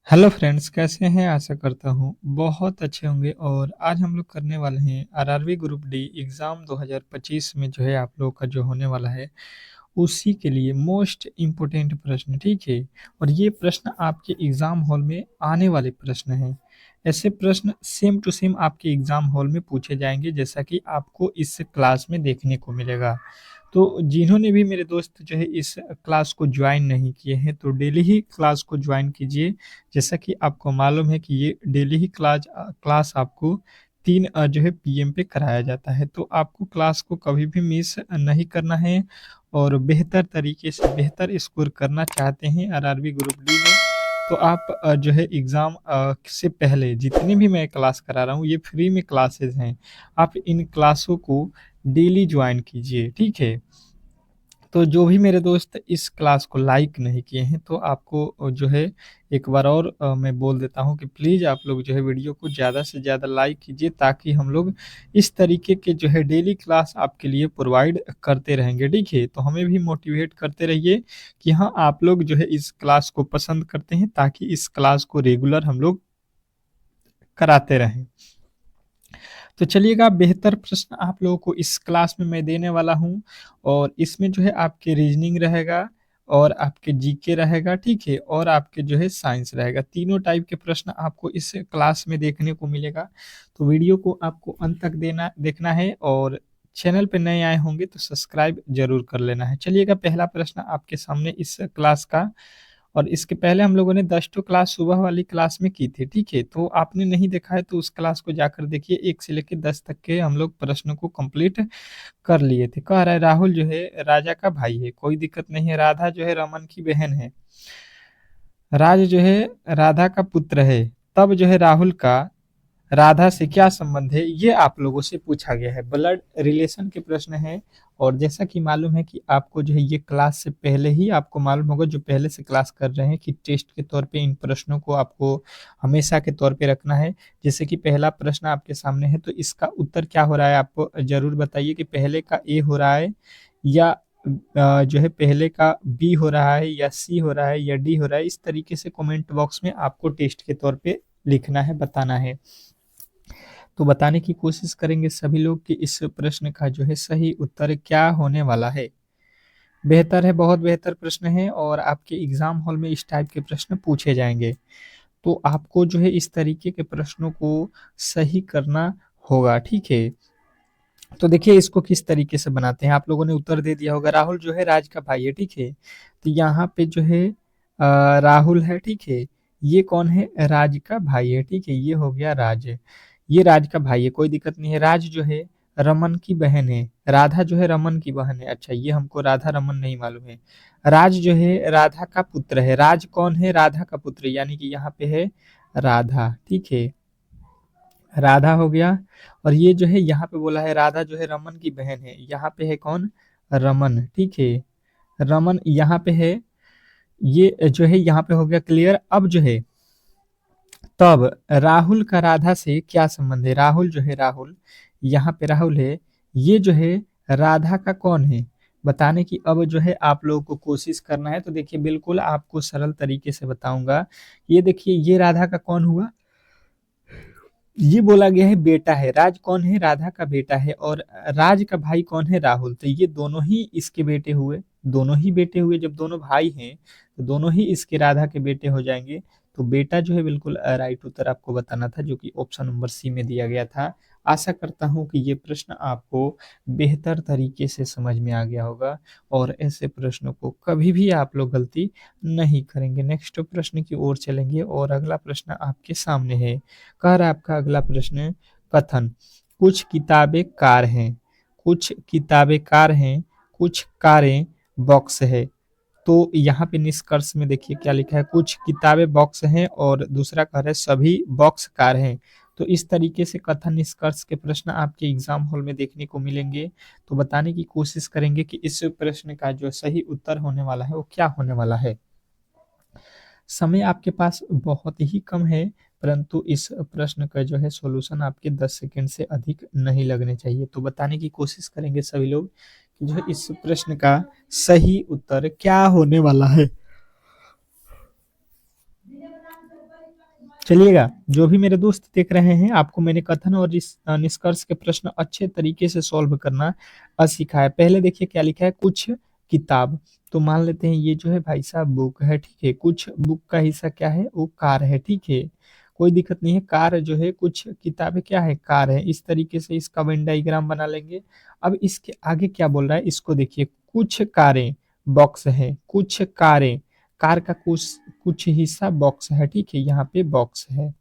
Hello friends, कैसे हैं? आशा करता हूँ बहुत अच्छे होंगे। और आज हम लोग करने वाले हैं आरआरबी ग्रुप डी एग्ज़ाम 2025 में जो है आप लोगों का जो होने वाला है, उसी के लिए मोस्ट इम्पोर्टेंट प्रश्न, ठीक है? और ये प्रश्न आपके एग्ज़ाम हॉल में आने वाले प्रश्न हैं। ऐसे प्रश्न सेम टू सेम आपके एग्ज़ाम हॉल में पूछे जाएँगे, जैसा कि आपको इस क्लास में देखने को मिलेगा। तो जिन्होंने भी मेरे दोस्त जो है इस क्लास को जॉइन नहीं किए हैं, तो डेली ही क्लास को जॉइन कीजिए। जैसा कि आपको मालूम है कि ये डेली ही क्लास आपको 3 जो है पीएम पे कराया जाता है। तो आपको क्लास को कभी भी मिस नहीं करना है। और बेहतर तरीके से बेहतर स्कोर करना चाहते हैं आरआरबी ग्रुप डी में, तो आप जो है एग्ज़ाम से पहले जितनी भी मैं क्लास करा रहा हूँ, ये फ्री में क्लासेस हैं। आप इन क्लासों को डेली जॉइन कीजिए, ठीक है? तो जो भी मेरे दोस्त इस क्लास को लाइक नहीं किए हैं, तो आपको जो है एक बार और मैं बोल देता हूँ कि प्लीज़ आप लोग जो है वीडियो को ज़्यादा से ज़्यादा लाइक कीजिए, ताकि हम लोग इस तरीके के जो है डेली क्लास आपके लिए प्रोवाइड करते रहेंगे, ठीक है? तो हमें भी मोटिवेट करते रहिए कि हाँ, आप लोग जो है इस क्लास को पसंद करते हैं, ताकि इस क्लास को रेगुलर हम लोग कराते रहें। तो चलिएगा, बेहतर प्रश्न आप लोगों को इस क्लास में मैं देने वाला हूँ। और इसमें जो है आपके रीजनिंग रहेगा, और आपके जीके रहेगा, ठीक है? और आपके जो है साइंस रहेगा। तीनों टाइप के प्रश्न आपको इस क्लास में देखने को मिलेगा। तो वीडियो को आपको अंत तक देना देखना है, और चैनल पे नए आए होंगे तो सब्सक्राइब जरूर कर लेना है। चलिएगा, पहला प्रश्न आपके सामने इस क्लास का। और इसके पहले हम लोगों ने 10 टू क्लास सुबह वाली क्लास में की थी, ठीक है? तो आपने नहीं देखा है तो उस क्लास को जाकर देखिए। 1 से लेके 10 तक के हम लोग प्रश्न को कंप्लीट कर लिए थे। कह रहा है राहुल जो है राजा का भाई है, कोई दिक्कत नहीं है। राधा जो है रमन की बहन है। राज जो है राधा का पुत्र है। तब जो है राहुल का राधा से क्या संबंध है, ये आप लोगों से पूछा गया है। ब्लड रिलेशन के प्रश्न है। और जैसा कि मालूम है कि आपको जो है ये क्लास से पहले ही आपको मालूम होगा, जो पहले से क्लास कर रहे हैं, कि टेस्ट के तौर पे इन प्रश्नों को आपको हमेशा के तौर पे रखना है। जैसे कि पहला प्रश्न आपके सामने है, तो इसका उत्तर क्या हो रहा है आपको जरूर बताइए, कि पहले का ए हो रहा है, या जो है पहले का बी हो रहा है, या सी हो रहा है, या डी हो रहा है। इस तरीके से कमेंट बॉक्स में आपको टेस्ट के तौर पे लिखना है, बताना है। तो बताने की कोशिश करेंगे सभी लोग कि इस प्रश्न का जो है सही उत्तर क्या होने वाला है। बेहतर है, बहुत बेहतर प्रश्न है, और आपके एग्जाम हॉल में इस टाइप के प्रश्न पूछे जाएंगे। तो आपको जो है इस तरीके के प्रश्नों को सही करना होगा, ठीक है? तो देखिए, इसको किस तरीके से बनाते हैं। आप लोगों ने उत्तर दे दिया होगा। राहुल जो है राज का भाई है, ठीक है? तो यहाँ पे जो है राहुल है, ठीक है? ये कौन है? राज का भाई है, ठीक है? ये हो गया राज। ये राज का भाई है, कोई दिक्कत नहीं है। राज जो है रमन की बहन है। राधा जो है रमन की बहन है। अच्छा, ये हमको राधा रमन नहीं मालूम है। राज जो है राधा का पुत्र है। राज कौन है? राधा का पुत्र, यानी कि यहाँ पे है राधा, ठीक है? राधा हो गया। और ये जो है यहाँ पे बोला है राधा जो है रमन की बहन है। यहाँ पे है कौन? रमन, ठीक है? रमन यहाँ पे है। ये जो है यहाँ पे हो गया क्लियर। अब जो है, तब राहुल का राधा से क्या संबंध है? राहुल जो है राहुल, यहाँ पे राहुल है। ये जो है राधा का कौन है, बताने की अब जो है आप लोगों को कोशिश करना है। तो देखिए, बिल्कुल आपको सरल तरीके से बताऊंगा। ये देखिए, ये राधा का कौन हुआ? ये बोला गया है बेटा है। राज कौन है? राधा का बेटा है। और राज का भाई कौन है? राहुल। तो ये दोनों ही इसके बेटे हुए। दोनों ही बेटे हुए। जब दोनों भाई हैं, तो दोनों ही इसके राधा के बेटे हो जाएंगे। तो बेटा जो है बिल्कुल राइट उत्तर आपको बताना था, जो कि ऑप्शन नंबर सी में दिया गया था। आशा करता हूँ कि ये प्रश्न आपको बेहतर तरीके से समझ में आ गया होगा, और ऐसे प्रश्नों को कभी भी आप लोग गलती नहीं करेंगे। नेक्स्ट प्रश्न की ओर चलेंगे, और अगला प्रश्न आपके सामने है। कह रहा है आपका अगला प्रश्न, कथन। कुछ किताबें कार हैं, कुछ किताबें कार हैं, कुछ कारें बॉक्स है। तो यहाँ पे निष्कर्ष में देखिए क्या लिखा है। कुछ किताबें बॉक्स हैं, और दूसरा कह रहा है सभी बॉक्स कार हैं। तो इस तरीके से कथन निष्कर्ष के प्रश्न आपके एग्जाम हॉल में देखने को मिलेंगे। तो बताने की कोशिश करेंगे कि इस प्रश्न का जो सही उत्तर होने वाला है वो क्या होने वाला है। समय आपके पास बहुत ही कम है, परंतु इस प्रश्न का जो है सॉल्यूशन आपके 10 सेकंड से अधिक नहीं लगने चाहिए। तो बताने की कोशिश करेंगे सभी लोग कि जो है इस प्रश्न का सही उत्तर क्या होने वाला है। चलिएगा, जो भी मेरे दोस्त देख रहे हैं, आपको मैंने कथन और इस निष्कर्ष के प्रश्न अच्छे तरीके से सॉल्व करना सिखाया। पहले देखिए क्या लिखा है, कुछ किताब, तो मान लेते हैं ये जो है भाई साहब बुक है, ठीक है। कुछ बुक का हिस्सा क्या है, वो कार है, ठीक है। कोई दिक्कत नहीं है, कार जो है, कुछ किताबें क्या है, कार है। इस तरीके से इसका वेन डायग्राम बना लेंगे। अब इसके आगे क्या बोल रहा है, इसको देखिए, कुछ कारें बॉक्स है, कुछ कारें, कार का कुछ कुछ हिस्सा बॉक्स है, ठीक है, यहाँ पे बॉक्स है।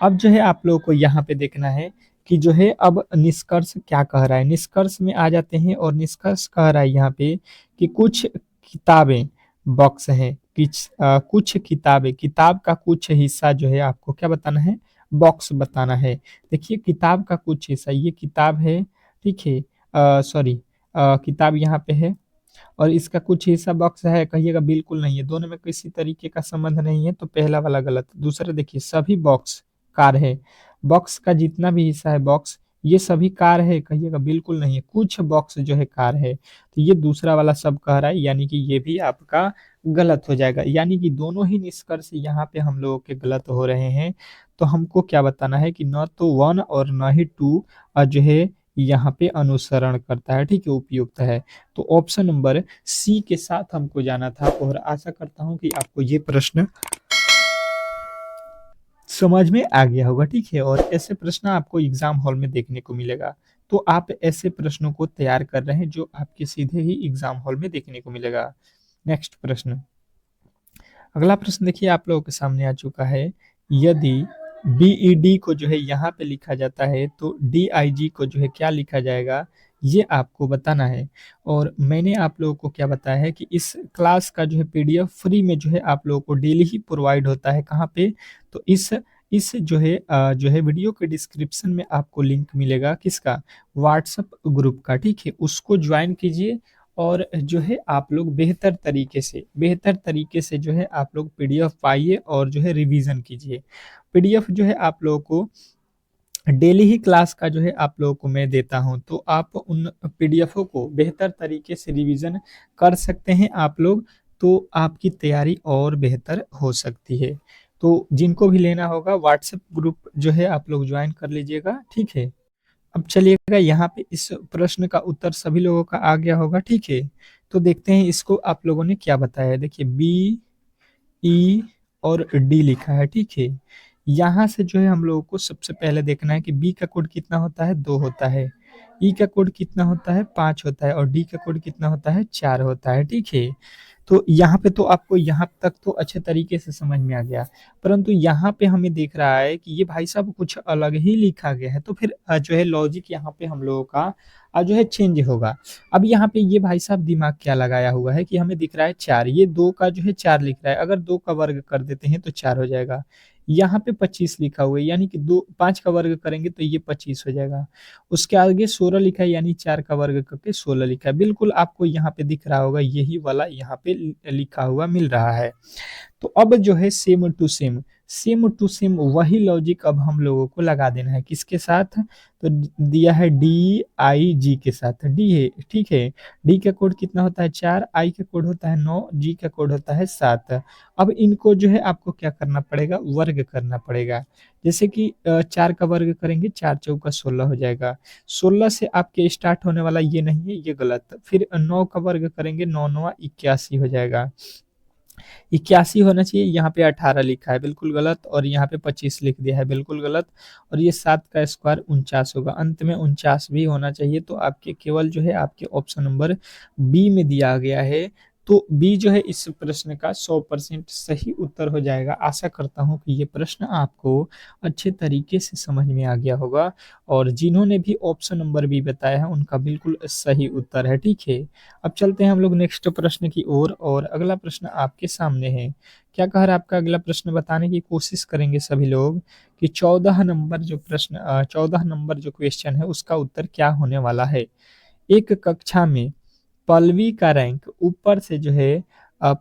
अब जो है आप लोगों को यहाँ पे देखना है कि जो है अब निष्कर्ष क्या कह रहा है। निष्कर्ष में आ जाते हैं और निष्कर्ष कह रहा है यहाँ पे कि कुछ किताबें बॉक्स हैं, कुछ किताबें, किताब का कुछ हिस्सा जो है आपको क्या बताना है, बॉक्स बताना है। देखिए किताब का कुछ हिस्सा, ये किताब है, ठीक है, सॉरी, किताब यहाँ पे है और इसका कुछ हिस्सा बॉक्स है, कहिएगा बिल्कुल नहीं है, दोनों में किसी तरीके का संबंध नहीं है, तो पहला वाला गलत। दूसरा देखिए, सभी बॉक्स कार है, बॉक्स का जितना भी हिस्सा है बॉक्स, ये सभी कार है, कहिएगा बिल्कुल नहीं है, कुछ बॉक्स जो है कार है, तो ये दूसरा वाला सब कह रहा है, यानी कि ये भी आपका गलत हो जाएगा। यानी कि दोनों ही निष्कर्ष यहाँ पे हम लोगों के गलत हो रहे हैं। तो हमको क्या बताना है कि न तो वन और न ही टू जो है यहाँ पे अनुसरण करता है, ठीक है, उपयुक्त है। तो ऑप्शन नंबर सी के साथ हमको जाना था और आशा करता हूँ कि आपको ये प्रश्न समझ में आ गया होगा, ठीक है। और ऐसे प्रश्न आपको एग्जाम हॉल में देखने को मिलेगा, तो आप ऐसे प्रश्नों को तैयार कर रहे हैं जो आपके सीधे ही एग्जाम हॉल में देखने को मिलेगा। नेक्स्ट प्रश्न, अगला प्रश्न देखिए आप लोगों के सामने आ चुका है। यदि बीईडी को जो है यहाँ पे लिखा जाता है तो डीआईजी को जो है क्या लिखा जाएगा, ये आपको बताना है। और मैंने आप लोगों को क्या बताया है कि इस क्लास का जो है पीडीएफ फ्री में जो है आप लोगों को डेली ही प्रोवाइड होता है। कहाँ पे, तो इस जो है वीडियो के डिस्क्रिप्शन में आपको लिंक मिलेगा, किसका, व्हाट्सएप ग्रुप का, ठीक है। उसको ज्वाइन कीजिए और जो है आप लोग बेहतर तरीके से जो है आप लोग पीडीएफ पाइए और जो है रिवीजन कीजिए। पीडीएफ जो है आप लोगों को डेली ही क्लास का जो है आप लोगों को मैं देता हूं, तो आप उन पीडीएफों को बेहतर तरीके से रिवीजन कर सकते हैं आप लोग, तो आपकी तैयारी और बेहतर हो सकती है। तो जिनको भी लेना होगा व्हाट्सएप ग्रुप जो है आप लोग ज्वाइन कर लीजिएगा, ठीक है। अब चलिएगा, यहाँ पे इस प्रश्न का उत्तर सभी लोगों का आ गया होगा, ठीक है। तो देखते हैं इसको आप लोगों ने क्या बताया है। देखिए बी, ई और डी लिखा है, ठीक है। यहाँ से जो है हम लोगों को सबसे पहले देखना है कि बी का कोड कितना होता है, 2 होता है। ई का कोड कितना होता है, 5 होता है और डी का कोड कितना होता है, 4 होता है, ठीक है। तो यहाँ पे तो आपको यहाँ तक तो अच्छे तरीके से समझ में आ गया, परंतु यहाँ पे हमें दिख रहा है कि ये भाई साहब कुछ अलग ही लिखा गया है, तो फिर जो है लॉजिक यहाँ पे हम लोगों का जो है चेंज होगा। अब यहाँ पे ये भाई साहब दिमाग क्या लगाया हुआ है कि हमें दिख रहा है 4, ये 2 का जो है 4 लिख रहा है, अगर 2 का वर्ग कर देते हैं तो 4 हो जाएगा। यहाँ पे 25 लिखा हुआ है, यानी कि 5 का वर्ग करेंगे तो ये 25 हो जाएगा। उसके आगे 16 लिखा है, यानी 4 का वर्ग करके 16 लिखा है। बिल्कुल आपको यहाँ पे दिख रहा होगा, यही वाला यहाँ पे लिखा हुआ मिल रहा है। तो अब जो है सेम टू सेम वही लॉजिक अब हम लोगों को लगा देना है, किसके साथ, तो दिया है डी आई जी के साथ, डी है, ठीक है। डी का कोड कितना होता है, 4, आई का कोड होता है 9, जी का कोड होता है 7। अब इनको जो है आपको क्या करना पड़ेगा, वर्ग करना पड़ेगा। जैसे कि 4 का वर्ग करेंगे, 4 चौका 16 हो जाएगा। 16 से आपके स्टार्ट होने वाला ये नहीं है, ये गलत। फिर 9 का वर्ग करेंगे, 9 9 81 हो जाएगा। 81 होना चाहिए, यहाँ पे 18 लिखा है, बिल्कुल गलत। और यहाँ पे 25 लिख दिया है, बिल्कुल गलत। और ये 7 का स्क्वायर 49 होगा, अंत में 49 भी होना चाहिए। तो आपके केवल जो है आपके ऑप्शन नंबर बी में दिया गया है, तो बी जो है इस प्रश्न का 100% सही उत्तर हो जाएगा। आशा करता हूँ कि ये प्रश्न आपको अच्छे तरीके से समझ में आ गया होगा और जिन्होंने भी ऑप्शन नंबर बी बताया है उनका बिल्कुल सही उत्तर है, ठीक है। अब चलते हैं हम लोग नेक्स्ट प्रश्न की ओर और अगला प्रश्न आपके सामने है। क्या कह रहा है आपका अगला प्रश्न, बताने की कोशिश करेंगे सभी लोग कि 14 नंबर जो क्वेश्चन है उसका उत्तर क्या होने वाला है। एक कक्षा में पल्लवी का रैंक ऊपर से जो है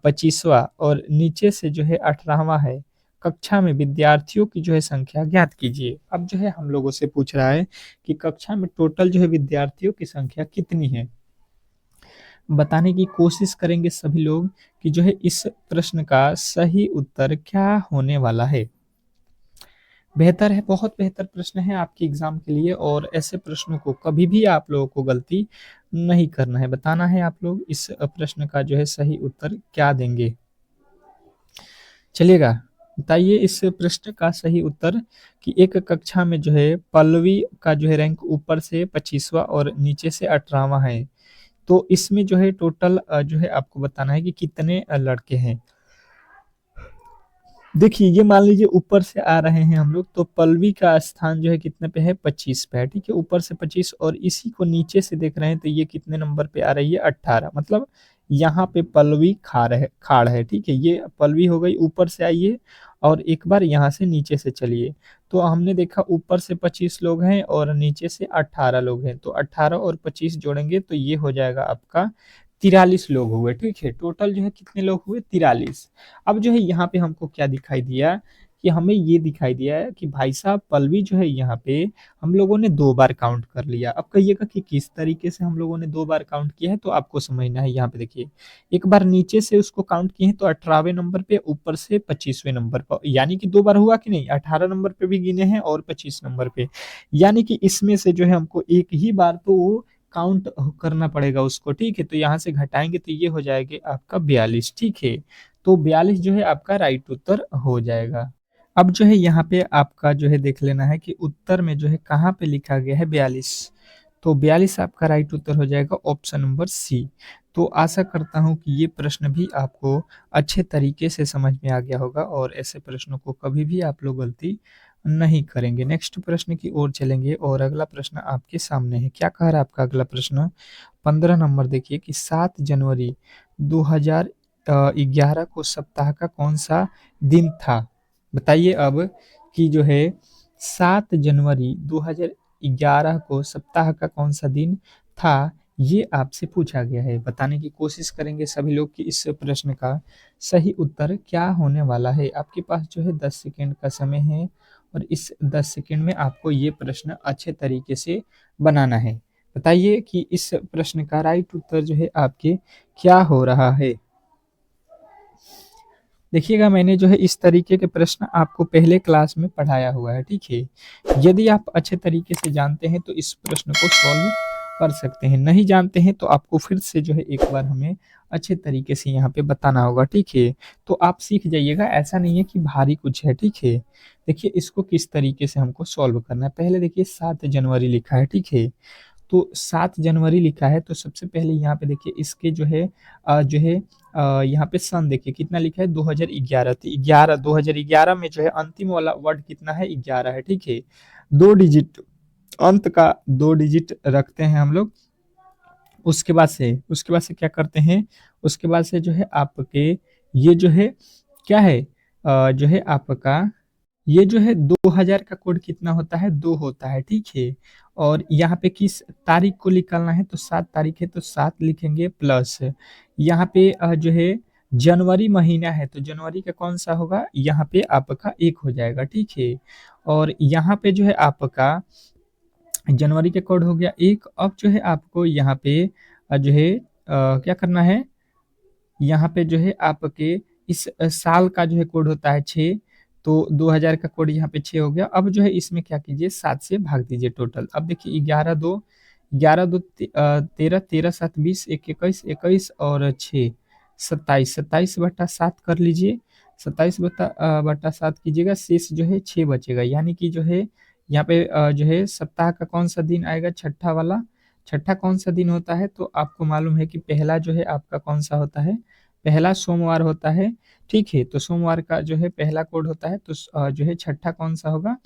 25वां और नीचे से जो है 18वां है। कक्षा में विद्यार्थियों की जो है संख्या ज्ञात कीजिए। अब जो है हम लोगों से पूछ रहा है कि कक्षा में टोटल जो है विद्यार्थियों की संख्या कितनी है। बताने की कोशिश करेंगे सभी लोग कि जो है इस प्रश्न का सही उत्तर क्या होने वाला है। बेहतर है, बहुत बेहतर प्रश्न है आपके एग्जाम के लिए और ऐसे प्रश्नों को कभी भी आप लोगों को गलती नहीं करना है। बताना है आप लोग इस प्रश्न का जो है सही उत्तर क्या देंगे। चलिएगा, बताइए इस प्रश्न का सही उत्तर कि एक कक्षा में जो है पल्लवी का जो है रैंक ऊपर से 25वां और नीचे से 18वां है। तो इसमें जो है टोटल जो है आपको बताना है कि कितने लड़के हैं। देखिए ये मान लीजिए ऊपर से आ रहे हैं हम लोग, तो पल्लवी का स्थान जो है कितने पे है, 25 पे है। ठीक है, ऊपर से 25 और इसी को नीचे से देख रहे हैं तो ये कितने नंबर पे आ रही है, 18। मतलब यहाँ पे पल्लवी खाड़ है। ठीक है, ये पल्लवी हो गई, ऊपर से आइए और एक बार यहाँ से नीचे से चलिए। तो हमने देखा ऊपर से 25 लोग हैं और नीचे से 18 लोग हैं, तो 18 और 25 जोड़ेंगे तो ये हो जाएगा आपका 43 लोग हुए। ठीक है, टोटल जो है कितने लोग हुए, 43। अब जो है यहाँ पे हमको क्या दिखाई दिया कि हमें ये दिखाई दिया है कि भाई साहब पल्लवी जो है यहाँ पे हम लोगों ने 2 बार काउंट कर लिया। अब कहिएगा कि किस तरीके से हम लोगों ने 2 बार काउंट किया है, तो आपको समझना है। यहाँ पे देखिए, एक बार नीचे से उसको काउंट किए हैं तो 18वें नंबर पे, ऊपर से 25वें नंबर पर, यानी कि 2 बार हुआ कि नहीं। 18 नंबर पे भी गिने हैं और 25 नंबर पे, यानी कि इसमें से जो है हमको एक ही बार तो वो काउंट करना पड़ेगा उसको। ठीक है, तो यहाँ से घटाएंगे तो ये हो जाएगा आपका 42। ठीक है, तो 42 जो है आपका राइट उत्तर हो जाएगा। अब जो है यहाँ पे आपका जो है देख लेना है कि उत्तर में जो है कहाँ पे लिखा गया है 42। तो 42 आपका राइट उत्तर हो जाएगा ऑप्शन नंबर सी। तो आशा करता हूँ कि ये प्रश्न भी आपको अच्छे तरीके से समझ में आ गया होगा और ऐसे प्रश्नों को कभी भी आप लोग गलती नहीं करेंगे। नेक्स्ट प्रश्न की ओर चलेंगे और अगला प्रश्न आपके सामने है। क्या कह रहा है आपका अगला प्रश्न, 15 नंबर देखिए कि 7 जनवरी 2011 को सप्ताह का कौन सा दिन था। बताइए अब कि जो है 7 जनवरी 2011 को सप्ताह का कौन सा दिन था, ये आपसे पूछा गया है। बताने की कोशिश करेंगे सभी लोग कि इस प्रश्न का सही उत्तर क्या होने वाला है। आपके पास जो है 10 सेकेंड का समय है और इस 10 सेकेंड में आपको ये प्रश्न अच्छे तरीके से बनाना है। बताइए कि इस प्रश्न का राइट उत्तर जो है आपके क्या हो रहा है। देखिएगा, मैंने जो है इस तरीके के प्रश्न आपको पहले क्लास में पढ़ाया हुआ है। ठीक है, यदि आप अच्छे तरीके से जानते हैं तो इस प्रश्न को सॉल्व कर सकते हैं, नहीं जानते हैं तो आपको फिर से जो है एक बार हमें अच्छे तरीके से यहाँ पे बताना होगा। ठीक है, तो आप सीख जाइएगा, ऐसा नहीं है कि भारी कुछ है। ठीक है, देखिए इसको किस तरीके से हमको सॉल्व करना है। पहले देखिए 7 जनवरी लिखा है। ठीक है, तो 7 जनवरी लिखा है तो सबसे पहले यहाँ पे देखिए इसके जो है यहाँ पे सन देखिए कितना लिखा है, 2011। तो 11 2011 में जो है अंतिम वाला वर्ड कितना है, 11 है। ठीक है, 2 डिजिट, अंत का 2 डिजिट रखते हैं हम लोग। उसके बाद से क्या करते हैं, उसके बाद से जो है आपके ये जो है क्या है, जो है आपका ये जो है 2000 का कोड कितना होता है, 2 होता है। ठीक है, और यहाँ पे किस तारीख को निकालना है, तो 7 तारीख है तो 7 लिखेंगे प्लस यहाँ पे जो है जनवरी महीना है तो जनवरी का कौन सा होगा, यहाँ पे आपका 1 हो जाएगा। ठीक है, और यहाँ पे जो है आपका जनवरी का कोड हो गया 1। अब जो है आपको यहाँ पे जो है क्या करना है, यहाँ पे जो है आपके इस साल का जो है कोड होता है 6। तो 2000 का कोड यहाँ पे 6 हो गया। अब जो है इसमें क्या कीजिए, 7 से भाग दीजिए टोटल। अब देखिए 11 2 13, 13 7 20, 1 21, 21 और 6 27, 27/7 कर लीजिए। 27/7 कीजिएगा, शेष जो है 6 बचेगा। यानी कि जो है यहाँ पे जो है सप्ताह का कौन सा दिन आएगा, छठा वाला। छठा कौन सा दिन होता है, तो आपको मालूम है कि पहला जो है आपका कौन सा होता है, पहला सोमवार होता है। ठीक है, तो सोमवार का जो है पहला कोड होता है, तो जो है छठा कौन सा होगा,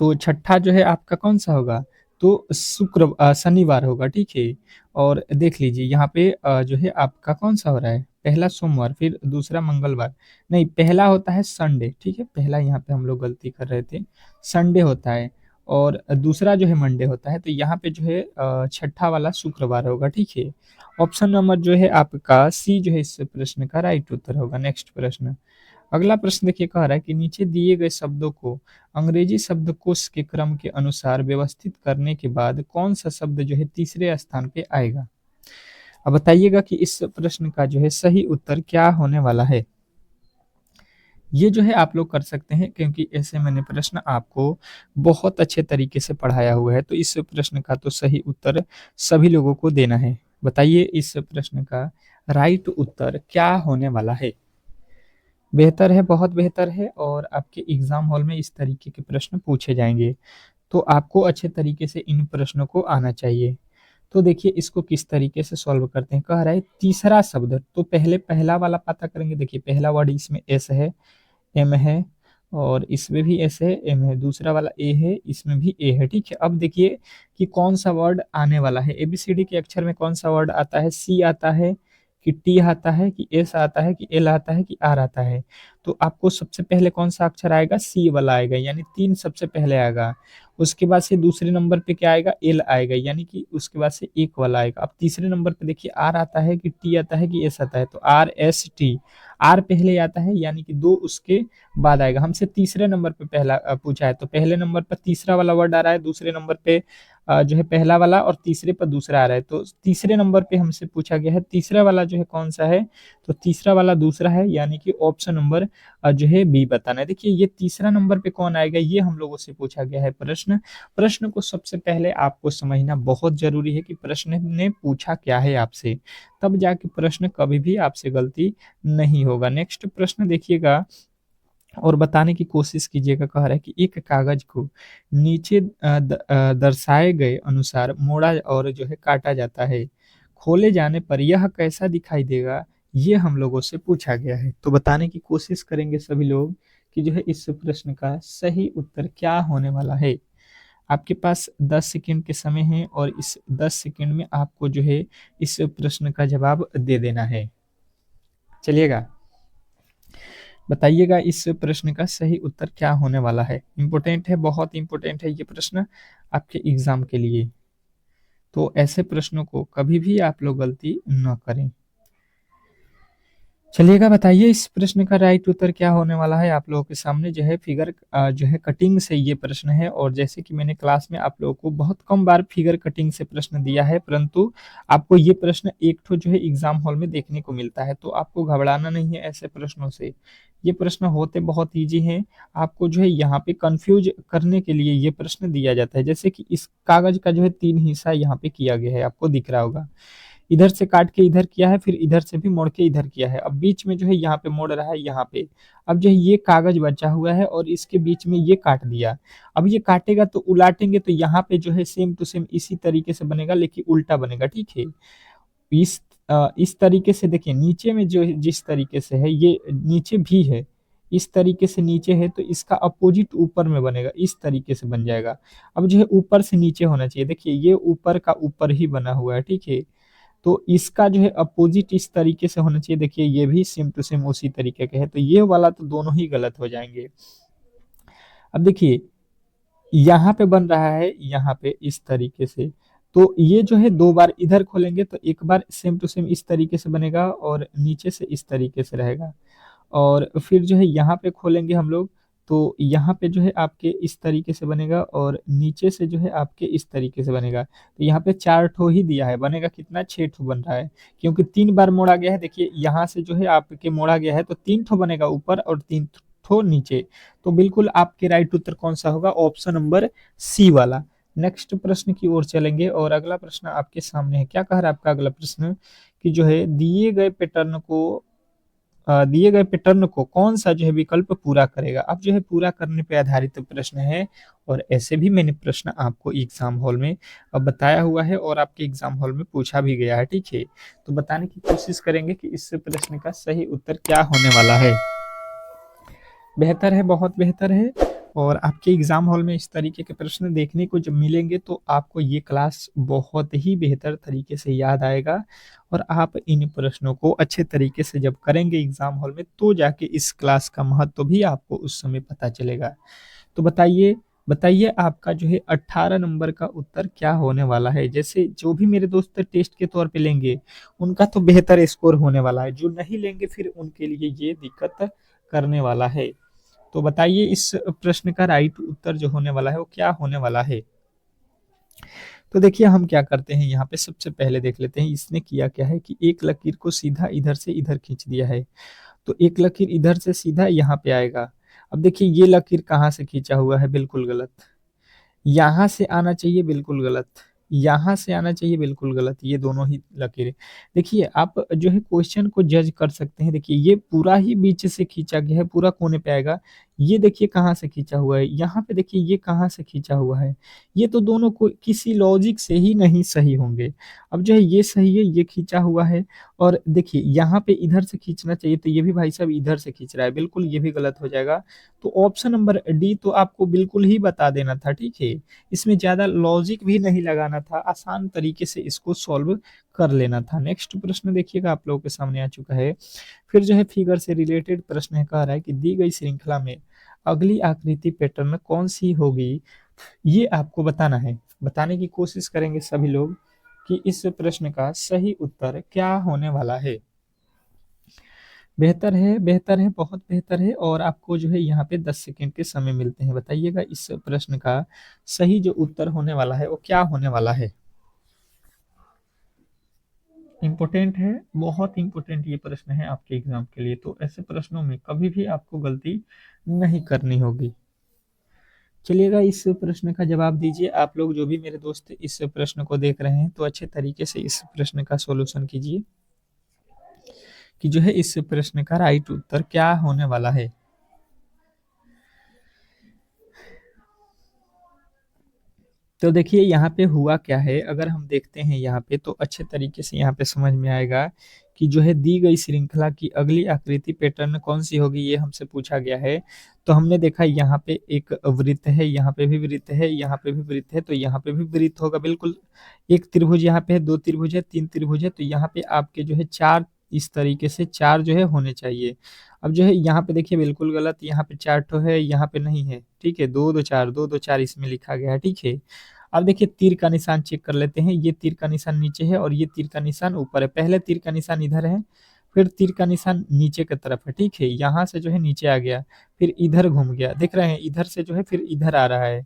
तो छठा जो है आपका कौन सा होगा, तो शनिवार होगा। ठीक है, और देख लीजिए यहाँ पे जो है आपका कौन सा हो रहा है, पहला सोमवार, फिर दूसरा मंगलवार, नहीं पहला होता है संडे। ठीक है, पहला यहाँ पे हम लोग गलती कर रहे थे, संडे होता है और दूसरा जो है मंडे होता है। तो यहाँ पे जो है छठा वाला शुक्रवार होगा। ठीक है, ऑप्शन नंबर जो है आपका सी जो है इस प्रश्न का राइट उत्तर होगा। नेक्स्ट प्रश्न, अगला प्रश्न देखिए कह रहा है कि नीचे दिए गए शब्दों को अंग्रेजी शब्दकोश के क्रम के अनुसार व्यवस्थित करने के बाद कौन सा शब्द जो है तीसरे स्थान पे आएगा। अब बताइएगा कि इस प्रश्न का जो है सही उत्तर क्या होने वाला है। ये जो है आप लोग कर सकते हैं, क्योंकि ऐसे मैंने प्रश्न आपको बहुत अच्छे तरीके से पढ़ाया हुआ है, तो इस प्रश्न का तो सही उत्तर सभी लोगों को देना है। बताइए इस प्रश्न का राइट उत्तर क्या होने वाला है। बेहतर है, बहुत बेहतर है, और आपके एग्जाम हॉल में इस तरीके के प्रश्न पूछे जाएंगे, तो आपको अच्छे तरीके से इन प्रश्नों को आना चाहिए। तो देखिए इसको किस तरीके से सॉल्व करते हैं। कह रहा है तीसरा शब्द, तो पहले पहला वाला पता करेंगे। देखिए पहला वर्ड इसमें एस है, एम है, और इसमें भी एस है, एम है। दूसरा वाला ए है, इसमें भी ए है। ठीक है, अब देखिए कि कौन सा वर्ड आने वाला है। एबीसीडी के अक्षर में कौन सा वर्ड आता है, सी आता है कि टी आता है कि एस आता है कि एल आता है कि आर आता है। तो आपको सबसे पहले कौन सा अक्षर आएगा, सी वाला आएगा, यानी तीन सबसे पहले आएगा। उसके बाद से दूसरे नंबर पे क्या आएगा, एल आएगा, यानी कि उसके बाद से एक वाला आएगा। अब तीसरे नंबर पे देखिए आर आता है कि टी आता है कि एस आता है, तो आर एस टी। आर पहले आता है, यानी कि दो उसके बाद आएगा। हमसे तीसरे नंबर पे पहला पूछा है, तो पहले नंबर पर तीसरा वाला वर्ड आ रहा है, दूसरे नंबर पे जो है पहला वाला, और तीसरे पर दूसरा आ रहा है। तो तीसरे नंबर पे हमसे पूछा गया है, तीसरा वाला जो है कौन सा है, तो तीसरा वाला दूसरा है, यानी कि ऑप्शन नंबर जो है बी बताना है। देखिए ये तीसरा नंबर पे कौन आएगा, ये हम लोगों से पूछा गया है प्रश्न। प्रश्न को सबसे पहले आपको समझना बहुत जरूरी है कि प्रश्न ने पूछा क्या है आपसे, तब जाके प्रश्न कभी भी आपसे गलती नहीं होगा। नेक्स्ट प्रश्न देखिएगा और बताने की कोशिश कीजिएगा। कह रहा है कि एक कागज को नीचे दर्शाए गए अनुसार मोड़ा और जो है काटा जाता है, खोले जाने पर यह कैसा दिखाई देगा, ये हम लोगों से पूछा गया है। तो बताने की कोशिश करेंगे सभी लोग कि जो है इस प्रश्न का सही उत्तर क्या होने वाला है। आपके पास 10 सेकंड के समय है, और इस 10 सेकंड में आपको जो है इस प्रश्न का जवाब दे देना है। चलिएगा, बताइएगा इस प्रश्न का सही उत्तर क्या होने वाला है। इंपॉर्टेंट है, बहुत इंपॉर्टेंट है ये प्रश्न आपके एग्जाम के लिए, तो ऐसे प्रश्नों को कभी भी आप लोग गलती न करें। चलिएगा, बताइए इस प्रश्न का राइट उत्तर क्या होने वाला है। आप लोगों के सामने जो है फिगर जो है कटिंग से ये प्रश्न है, और जैसे कि मैंने क्लास में आप लोगों को बहुत कम बार फिगर कटिंग से प्रश्न दिया है, परंतु आपको ये प्रश्न एक ठो जो है एग्जाम हॉल में देखने को मिलता है, तो आपको घबराना नहीं है ऐसे प्रश्नों से। ये प्रश्न होते बहुत ईजी हैं, आपको जो है यहाँ पे कंफ्यूज करने के लिए ये प्रश्न दिया जाता है। जैसे कि इस कागज का जो है तीन हिस्सा यहाँ पे किया गया है, आपको दिख रहा होगा। इधर से काट के इधर किया है, फिर इधर से भी मोड़ के इधर किया है। अब बीच में जो है यहाँ पे मोड़ रहा है, यहाँ पे अब जो है ये कागज बचा हुआ है, और इसके बीच में ये काट दिया। अब ये काटेगा तो उलाटेंगे, तो यहाँ पे जो है सेम टू सेम इसी तरीके से बनेगा, लेकिन उल्टा बनेगा। ठीक है, इस तरीके से देखिए नीचे में जो जिस तरीके से है, ये नीचे भी है, इस तरीके से नीचे है, तो इसका अपोजिट ऊपर में बनेगा, इस तरीके से बन जाएगा। अब जो है ऊपर से नीचे होना चाहिए। देखिए ये ऊपर का ऊपर ही बना हुआ है, ठीक है, तो इसका जो है अपोजिट इस तरीके से होना चाहिए। देखिए ये भी सेम टू सेम उसी तरीके के है, तो ये वाला तो दोनों ही गलत हो जाएंगे। अब देखिए यहाँ पे बन रहा है, यहाँ पे इस तरीके से, तो ये जो है दो बार इधर खोलेंगे तो एक बार सेम टू सेम इस तरीके से बनेगा, और नीचे से इस तरीके से रहेगा। और फिर जो है यहाँ पे खोलेंगे हम लोग, तो यहाँ पे जो है आपके इस तरीके से बनेगा, और नीचे से जो है आपके इस तरीके से बनेगा। तो यहाँ पे चार ठो ही दिया है, बनेगा कितना, छह ठो बन रहा है, क्योंकि तीन बार मोड़ा गया है। देखिए यहाँ से जो है आपके मोड़ा गया है, तो तीन ठो बनेगा ऊपर और तीन ठो नीचे। तो बिल्कुल आपके राइट उत्तर कौन सा होगा, ऑप्शन नंबर सी वाला। नेक्स्ट प्रश्न की ओर चलेंगे, और अगला प्रश्न आपके सामने है। क्या कह रहा है आपका अगला प्रश्न, कि जो है दिए गए पैटर्न को कौन सा जो है विकल्प पूरा करेगा। अब जो है पूरा करने पे आधारित प्रश्न है, और ऐसे भी मैंने प्रश्न आपको एग्जाम हॉल में बताया हुआ है, और आपके एग्जाम हॉल में पूछा भी गया है। ठीक है, तो बताने की कोशिश करेंगे कि इस प्रश्न का सही उत्तर क्या होने वाला है। बेहतर है, बहुत बेहतर है, और आपके एग्जाम हॉल में इस तरीके के प्रश्न देखने को जब मिलेंगे, तो आपको ये क्लास बहुत ही बेहतर तरीके से याद आएगा, और आप इन प्रश्नों को अच्छे तरीके से जब करेंगे एग्जाम हॉल में, तो जाके इस क्लास का महत्व भी आपको उस समय पता चलेगा। तो बताइए, बताइए आपका जो है 18 नंबर का उत्तर क्या होने वाला है। जैसे जो भी मेरे दोस्त टेस्ट के तौर पे लेंगे, उनका तो बेहतर स्कोर होने वाला है, जो नहीं लेंगे फिर उनके लिए ये दिक्कत करने वाला है। तो बताइए इस प्रश्न का राइट उत्तर जो होने वाला है वो क्या होने वाला है। तो देखिए हम क्या करते हैं यहाँ पे सबसे पहले देख लेते हैं इसने किया क्या है कि एक लकीर को सीधा इधर से इधर खींच दिया है। तो एक लकीर इधर से सीधा यहाँ पे आएगा। अब देखिए ये लकीर कहाँ से खींचा हुआ है, बिल्कुल गलत। यहाँ से आना चाहिए, बिल्कुल गलत। यहाँ से आना चाहिए, बिल्कुल गलत। ये दोनों ही लकीरें, देखिए आप जो है क्वेश्चन को जज कर सकते हैं। देखिए ये पूरा ही बीच से खींचा गया है, पूरा कोने पे आएगा। ये देखिए कहाँ से खींचा हुआ है, यहाँ पे देखिए ये कहाँ से खींचा हुआ है। ये तो दोनों को किसी लॉजिक से ही नहीं सही होंगे। अब जो है ये सही है, ये खींचा हुआ है। और देखिए यहाँ पे इधर से खींचना चाहिए, तो ये भी भाई साहब इधर से खींच रहा है, बिल्कुल ये भी गलत हो जाएगा। तो ऑप्शन नंबर डी तो आपको बिल्कुल ही बता देना था, ठीक है। इसमें ज़्यादा लॉजिक भी नहीं लगाना था, आसान तरीके से इसको सॉल्व कर लेना था। नेक्स्ट प्रश्न देखिएगा आप लोगों के सामने आ चुका है। फिर जो है फिगर से रिलेटेड प्रश्न है, कह रहा है कि दी गई श्रृंखला में अगली आकृति पैटर्न कौन सी होगी, ये आपको बताना है। बताने की कोशिश करेंगे सभी लोग कि इस प्रश्न का सही उत्तर क्या होने वाला है। बेहतर है, बेहतर है, बहुत बेहतर है। और आपको जो है यहाँ पे 10 सेकंड के समय मिलते हैं। बताइएगा इस प्रश्न का सही जो उत्तर होने वाला है वो क्या होने वाला है। इम्पोर्टेंट है, बहुत इम्पोर्टेंट ये प्रश्न है आपके एग्जाम के लिए। तो ऐसे प्रश्नों में कभी भी आपको गलती नहीं करनी होगी। चलिएगा इस प्रश्न का जवाब दीजिए। आप लोग जो भी मेरे दोस्त इस प्रश्न को देख रहे हैं तो अच्छे तरीके से इस प्रश्न का सॉल्यूशन कीजिए कि जो है इस प्रश्न का राइट उत्तर क्या होने वाला है। तो देखिए यहाँ पे हुआ क्या है, अगर हम देखते हैं यहाँ पे तो अच्छे तरीके से यहाँ पे समझ में आएगा कि जो है दी गई श्रृंखला की अगली आकृति पैटर्न कौन सी होगी, ये हमसे पूछा गया है। तो हमने देखा यहाँ पे एक वृत्त है, यहाँ पे भी वृत्त है, यहाँ पे भी वृत्त है, तो यहाँ पे भी वृत्त होगा बिल्कुल। एक त्रिभुज यहाँ पे है, दो त्रिभुज है, तीन त्रिभुज है, तो यहाँ पे आपके जो है चार, इस तरीके से चार जो है होने चाहिए। अब जो है यहाँ पे देखिए बिल्कुल गलत, यहाँ पे चार ठो है, यहाँ पे नहीं है, ठीक है। दो दो चार, दो दो चार इसमें लिखा गया है, ठीक है। अब देखिए तीर का निशान चेक कर लेते हैं। ये तीर का निशान नीचे है और ये तीर का निशान ऊपर है। पहले तीर का निशान इधर है, फिर तीर का निशान नीचे की तरफ है, ठीक है। यहाँ से जो है नीचे आ गया, फिर इधर घूम गया, देख रहे हैं, इधर से जो है फिर इधर आ रहा है।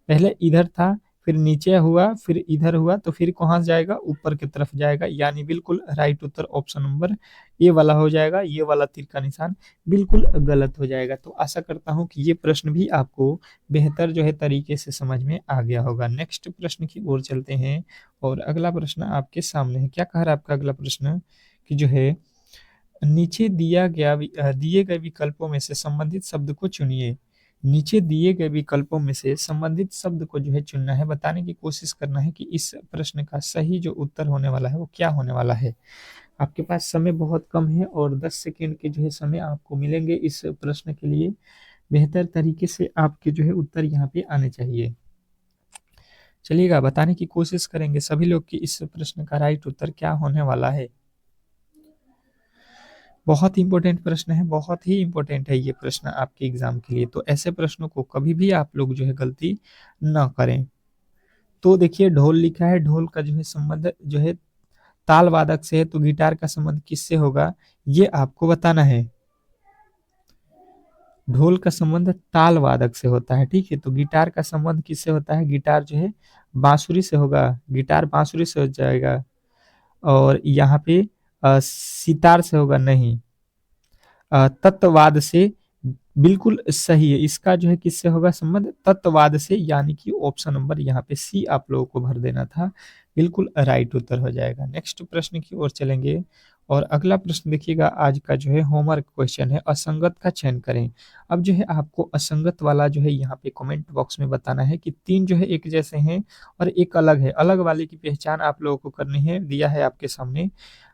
पहले इधर था, फिर नीचे हुआ, फिर इधर हुआ, तो फिर कहाँ से जाएगा, ऊपर की तरफ जाएगा। यानी बिल्कुल right Uttar option number A वाला हो जाएगा। ये वाला तीर का निशान बिल्कुल गलत हो जाएगा। तो आशा करता हूँ कि ये प्रश्न भी आपको बेहतर जो है तरीके से समझ में आ गया होगा। नेक्स्ट प्रश्न की ओर चलते हैं और अगला प्रश्न आपके सामने है। क्या कह रहा है आपका अगला प्रश्न कि जो है नीचे दिए गए विकल्पों में से संबंधित शब्द को चुनिए। नीचे दिए गए विकल्पों में से संबंधित शब्द को जो है चुनना है। बताने की कोशिश करना है कि इस प्रश्न का सही जो उत्तर होने वाला है वो क्या होने वाला है। आपके पास समय बहुत कम है और 10 सेकंड के जो है समय आपको मिलेंगे इस प्रश्न के लिए। बेहतर तरीके से आपके जो है उत्तर यहाँ पे आने चाहिए। चलिएगा बताने की कोशिश करेंगे सभी लोग कि इस प्रश्न का राइट उत्तर क्या होने वाला है। बहुत इंपॉर्टेंट प्रश्न है, बहुत ही इंपॉर्टेंट है ये प्रश्न आपके एग्जाम के लिए। तो ऐसे प्रश्नों को कभी भी आप लोग जो है गलती ना करें। तो देखिए ढोल लिखा है, ढोल का जो है संबंध जो है ताल वादक से है, तो गिटार का संबंध किससे होगा ये आपको बताना है। ढोल का संबंध ताल वादक से होता है, ठीक है। तो गिटार का संबंध किससे होता है, गिटार जो है बांसुरी से होगा, गिटार बांसुरी से हो जाएगा। और यहाँ पे सितार से होगा, नहीं, तत्ववाद से। बिल्कुल सही है, इसका जो है किससे होगा संबंध, तत्ववाद से। यानी कि ऑप्शन नंबर यहाँ पे सी आप लोगों को भर देना था, बिल्कुल राइट उत्तर हो जाएगा। नेक्स्ट प्रश्न की ओर चलेंगे और अगला प्रश्न देखिएगा, आज का जो है होमवर्क क्वेश्चन है, असंगत का चयन करें। अब जो है आपको असंगत वाला जो है यहाँ पे कमेंट बॉक्स में बताना है कि तीन जो है एक जैसे हैं और एक अलग है। अलग वाले की पहचान आप लोगों को करनी है, दिया है आपके सामने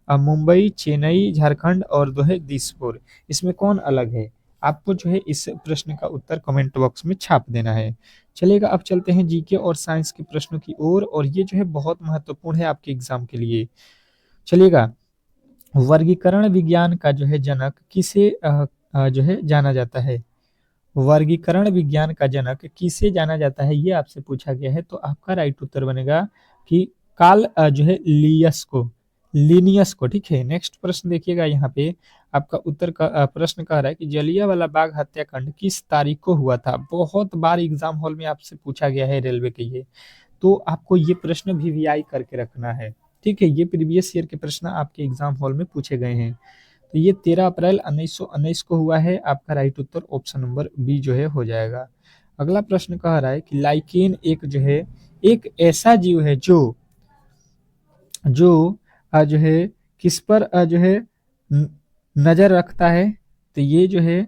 मुंबई, चेन्नई, झारखंड और जो है दिसपुर। इसमें कौन अलग है, आपको जो है इस प्रश्न का उत्तर कमेंट बॉक्स में छाप देना है। चलिएगा अब चलते हैं जीके और साइंस के प्रश्नों की ओर, और ये जो है बहुत महत्वपूर्ण है आपके एग्जाम के लिए। चलिएगा, वर्गीकरण विज्ञान का जो है जनक किसे जो है जाना जाता है। वर्गीकरण विज्ञान का जनक किसे जाना जाता है ये आपसे पूछा गया है। तो आपका राइट उत्तर बनेगा कि कार्ल जो है लिनियस को, ठीक है। नेक्स्ट प्रश्न देखिएगा, यहाँ पे आपका उत्तर का प्रश्न कह रहा है कि जलियांवाला बाग हत्याकांड किस तारीख को हुआ था। बहुत बार एग्जाम हॉल में आपसे पूछा गया है रेलवे के ये। तो आपको ये प्रश्न वीवीआई करके रखना है, ठीक है। ये प्रीवियस ईयर के प्रश्न आपके एग्जाम हॉल में पूछे गए हैं। तो ये 13 अप्रैल 1919 को हुआ है। आपका राइट उत्तर ऑप्शन नंबर बी जो है हो जाएगा। अगला प्रश्न कह रहा है कि लाइकेन एक जो है एक ऐसा जीव है जो जो जो है किस पर जो है नजर रखता है। तो ये जो है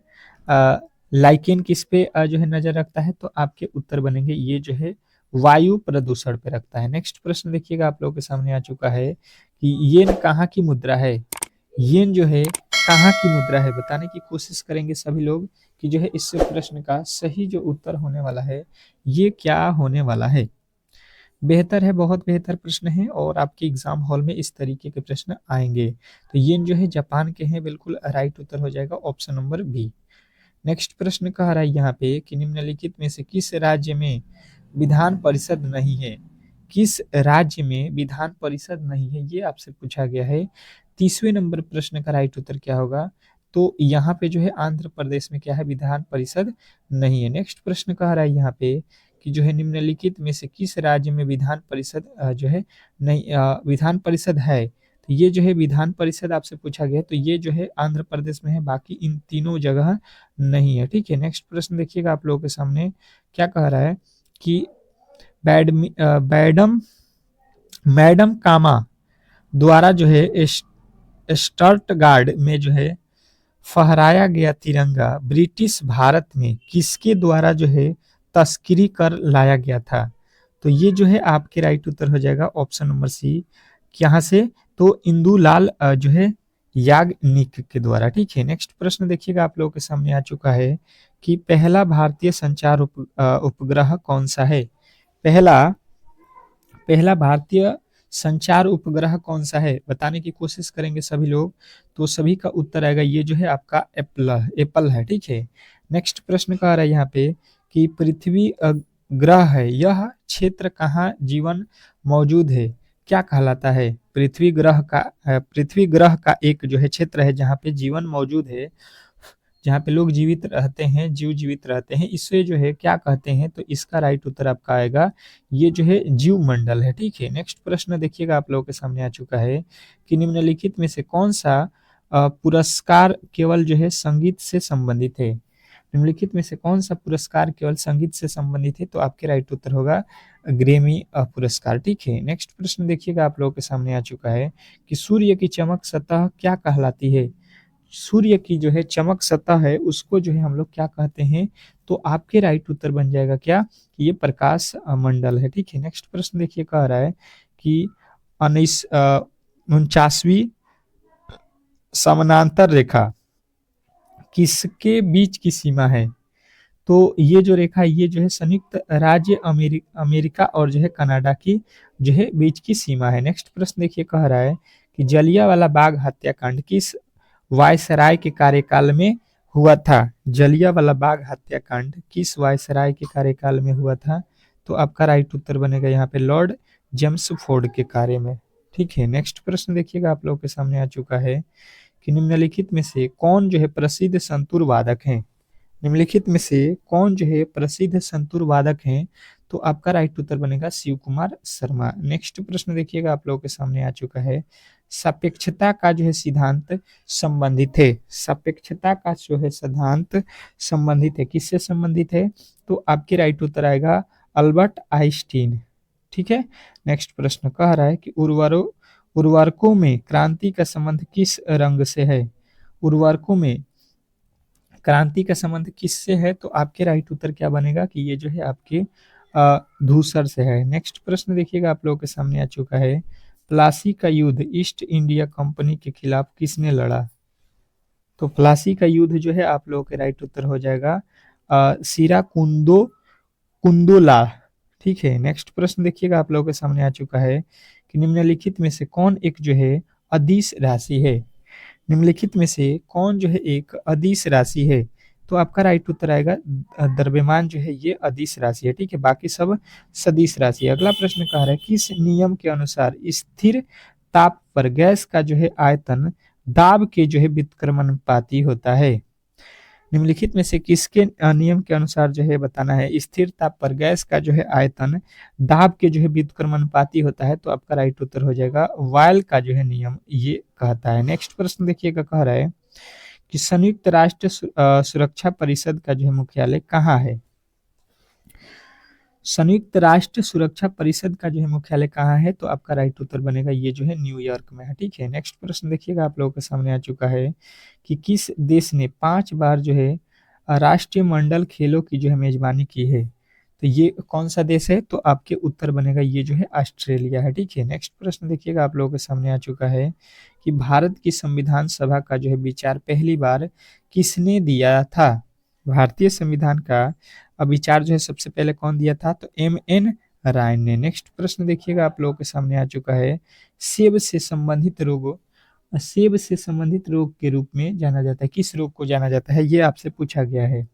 लाइकेन किस पे जो है नजर रखता है, तो आपके उत्तर बनेंगे ये जो है वायु प्रदूषण पे रखता है। नेक्स्ट प्रश्न देखिएगा आप लोगों के सामने आ चुका है कि येन कहाँ की मुद्रा है। येन जो है कहाँ की मुद्रा है, बताने की कोशिश करेंगे सभी लोग कि जो है इस प्रश्न का सही जो उत्तर होने वाला है ये क्या होने वाला है। बेहतर है, बहुत बेहतर प्रश्न है और आपके एग्जाम हॉल में इस तरीके के प्रश्न आएंगे। तो ये जो है जापान के हैं, बिल्कुल राइट उत्तर हो जाएगा ऑप्शन नंबर बी। नेक्स्ट प्रश्न कह रहा है यहाँ पे कि निम्नलिखित में से किस राज्य में विधान परिषद नहीं है। किस राज्य में विधान परिषद नहीं है, ये आपसे पूछा गया है। 30वें नंबर प्रश्न का राइट उत्तर क्या होगा, तो यहाँ पे जो है आंध्र प्रदेश में क्या है, विधान परिषद नहीं है। नेक्स्ट प्रश्न कह रहा है यहाँ पे कि जो है निम्नलिखित में से किस राज्य में विधान परिषद जो है नहीं विधान परिषद है। तो ये जो है विधान परिषद आपसे पूछा गया, तो ये जो है आंध्र प्रदेश में है, बाकी इन तीनों जगह नहीं है, ठीक है। नेक्स्ट प्रश्न देखिएगा आप लोगों के सामने क्या कह रहा है कि बैडम मैडम कामा द्वारा जो है स्टर्टगार्ड में जो है फहराया गया तिरंगा ब्रिटिश भारत में किसके द्वारा जो है तस्करी कर लाया गया था। तो ये जो है आपके राइट उत्तर हो जाएगा ऑप्शन नंबर सी। यहाँ से तो इंदुलाल जो है याग्निक के द्वारा, ठीक है। नेक्स्ट प्रश्न देखिएगा आप लोगों के सामने आ चुका है कि पहला भारतीय संचार उपग्रह कौन सा है। पहला भारतीय संचार उपग्रह कौन सा है, बताने की कोशिश करेंगे सभी लोग। तो सभी का उत्तर आएगा ये जो है आपका एप्पल है, ठीक है। नेक्स्ट प्रश्न कह रहा है यहाँ पे कि पृथ्वी ग्रह है, यह क्षेत्र कहाँ जीवन मौजूद है, क्या कहलाता है। पृथ्वी ग्रह का एक जो है क्षेत्र है जहाँ पे जीवन मौजूद है, जहाँ पे लोग जीवित रहते हैं, जीव जीवित रहते हैं, इसे जो है क्या कहते हैं। तो इसका राइट उत्तर आपका आएगा ये जो है जीव मंडल है, ठीक है। नेक्स्ट प्रश्न देखिएगा आप लोगों के सामने आ चुका है कि निम्नलिखित में से कौन सा पुरस्कार केवल जो है संगीत से संबंधित है। निम्नलिखित में से कौन सा पुरस्कार केवल संगीत से संबंधित है, तो आपके राइट उत्तर होगा ग्रेमी पुरस्कार, ठीक है। नेक्स्ट प्रश्न देखिएगा आप लोगों के सामने आ चुका है कि सूर्य की चमक सतह क्या कहलाती है। सूर्य की जो है चमक सतह है उसको जो है हम लोग क्या कहते हैं, तो आपके राइट उत्तर बन जाएगा क्या, कि ये प्रकाश मंडल है, ठीक है। नेक्स्ट प्रश्न देखिए कह रहा है कि 49वीं समानांतर रेखा किसके बीच की सीमा है। तो ये जो रेखा ये जो है संयुक्त राज्य अमेरिका और जो है कनाडा की जो है बीच की सीमा है। नेक्स्ट प्रश्न देखिए कह रहा है कि जलियांवाला बाग हत्याकांड किस वायसराय के कार्यकाल में हुआ था। जलियांवाला बाग हत्याकांड किस वायसराय के कार्यकाल में हुआ था, तो आपका राइट उत्तर बनेगा यहाँ पे लॉर्ड जेम्स फोर्ड के कार्य में, ठीक है। नेक्स्ट प्रश्न देखिएगा आप लोगों के सामने आ चुका है कि निम्नलिखित में से कौन जो है प्रसिद्ध संतूर वादक हैं। निम्नलिखित में से कौन जो है प्रसिद्ध संतूर वादक हैं, तो आपका राइट उत्तर बनेगा शिव कुमार शर्मा। नेक्स्ट प्रश्न देखिएगा आप लोगों के सामने आ चुका है सापेक्षता का जो है सिद्धांत संबंधित है। सापेक्षता का जो है सिद्धांत संबंधित है, किससे संबंधित है, तो आपके राइट उत्तर आएगा अल्बर्ट आइंस्टीन, ठीक है। नेक्स्ट प्रश्न कह रहा है कि उर्वरकों में क्रांति का संबंध किस रंग से है। उर्वरकों में क्रांति का संबंध किससे है, तो आपके राइट उत्तर क्या बनेगा कि ये जो है आपके धूसर से है। नेक्स्ट प्रश्न देखिएगा आप लोगों के सामने आ चुका है प्लासी का युद्ध ईस्ट इंडिया कंपनी के खिलाफ किसने लड़ा। तो प्लासी का युद्ध जो है आप लोगों के राइट उत्तर हो जाएगा सीरा कुंदोला, ठीक है। नेक्स्ट प्रश्न देखिएगा आप लोगों के सामने आ चुका है कि निम्नलिखित में से कौन एक जो है अदिश राशि है। निम्नलिखित में से कौन जो है एक अदिश राशि है, तो आपका राइट उत्तर आएगा द्रव्यमान जो है ये अदिश राशि है, ठीक है। बाकी सब सदिश राशि है। अगला प्रश्न कह रहा है किस नियम के अनुसार स्थिर ताप पर गैस का जो है आयतन दाब के जो है व्युत्क्रमानुपाती होता है। निम्नलिखित में से किसके नियम के अनुसार जो है बताना है, स्थिर ताप पर गैस का जो है आयतन दाब के जो है व्युत्क्रमानुपाती होता है, तो आपका राइट उत्तर हो जाएगा वायल का जो है नियम ये कहता है। नेक्स्ट प्रश्न देखिएगा, कह रहा है कि संयुक्त राष्ट्र सुरक्षा परिषद का जो है मुख्यालय कहाँ है। संयुक्त राष्ट्र सुरक्षा परिषद का जो है मुख्यालय कहाँ है, तो आपका राइट उत्तर बनेगा ये जो है न्यूयॉर्क में है। ठीक है, नेक्स्ट प्रश्न देखिएगा, आप लोगों के सामने आ चुका है कि किस देश ने 5 बार जो है राष्ट्रीय मंडल खेलों की जो है मेजबानी की है, तो ये कौन सा देश है, तो आपके उत्तर बनेगा ये जो है ऑस्ट्रेलिया है। ठीक है, नेक्स्ट प्रश्न देखिएगा, आप लोगों के सामने आ चुका है कि भारत की संविधान सभा का जो है विचार पहली बार किसने दिया था। भारतीय संविधान का विचार जो है सबसे पहले कौन दिया था, तो एम.एन. राय ने। नेक्स्ट प्रश्न देखिएगा, आप लोगों के सामने आ चुका है, सेब से संबंधित रोग के रूप में जाना जाता है, किस रोग को जाना जाता है, ये आपसे पूछा गया है,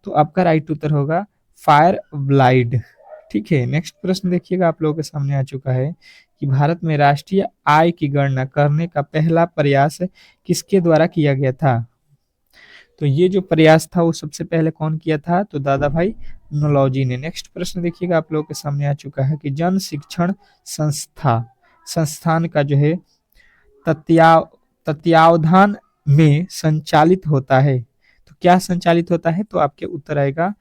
तो आपका राइट उत्तर होगा फायर ब्लाइट। ठीक है, नेक्स्ट प्रश्न देखिएगा, आप लोगों के सामने आ चुका है कि भारत में राष्ट्रीय आय की गणना करने का पहला प्रयास किसके द्वारा किया गया था, तो ये जो प्रयास था वो सबसे पहले कौन किया था, तो दादा भाई नौरोजी ने। नेक्स्ट प्रश्न देखिएगा, आप लोगों के सामने आ चुका है कि जन शिक्षण संस्थान का जो है तत्या तत्वावधान में संचालित होता है, तो क्या संचालित होता है, तो आपके उत्तर आएगा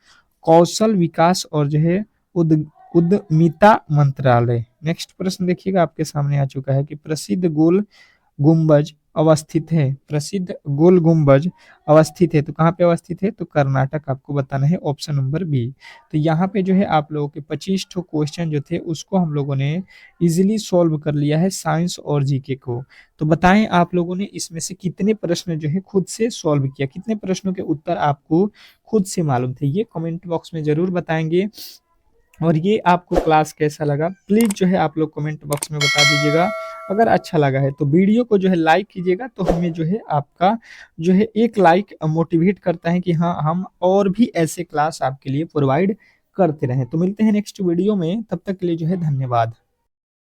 कौशल विकास और जो है उद्यमिता मंत्रालय। नेक्स्ट प्रश्न देखिएगा, आपके सामने आ चुका है कि प्रसिद्ध गोल गुंबज अवस्थित है, तो कहाँ पे अवस्थित है, तो कर्नाटक आपको बताना है, ऑप्शन नंबर बी। तो यहाँ पे जो है आप लोगों के 25 ठो क्वेश्चन जो थे उसको हम लोगों ने इजीली सॉल्व कर लिया है, साइंस और जीके को। तो बताएं आप लोगों ने इसमें से कितने प्रश्न जो है खुद से सॉल्व किया, कितने प्रश्नों के उत्तर आपको खुद से मालूम थे, ये कमेंट बॉक्स में जरूर बताएंगे। और ये आपको क्लास कैसा लगा प्लीज जो है आप लोग कमेंट बॉक्स में बता दीजिएगा। अगर अच्छा लगा है तो वीडियो को जो है लाइक कीजिएगा, तो हमें जो है आपका जो है एक लाइक मोटिवेट करता है कि हाँ हम और भी ऐसे क्लास आपके लिए प्रोवाइड करते रहें। तो मिलते हैं नेक्स्ट वीडियो में, तब तक के लिए जो है धन्यवाद।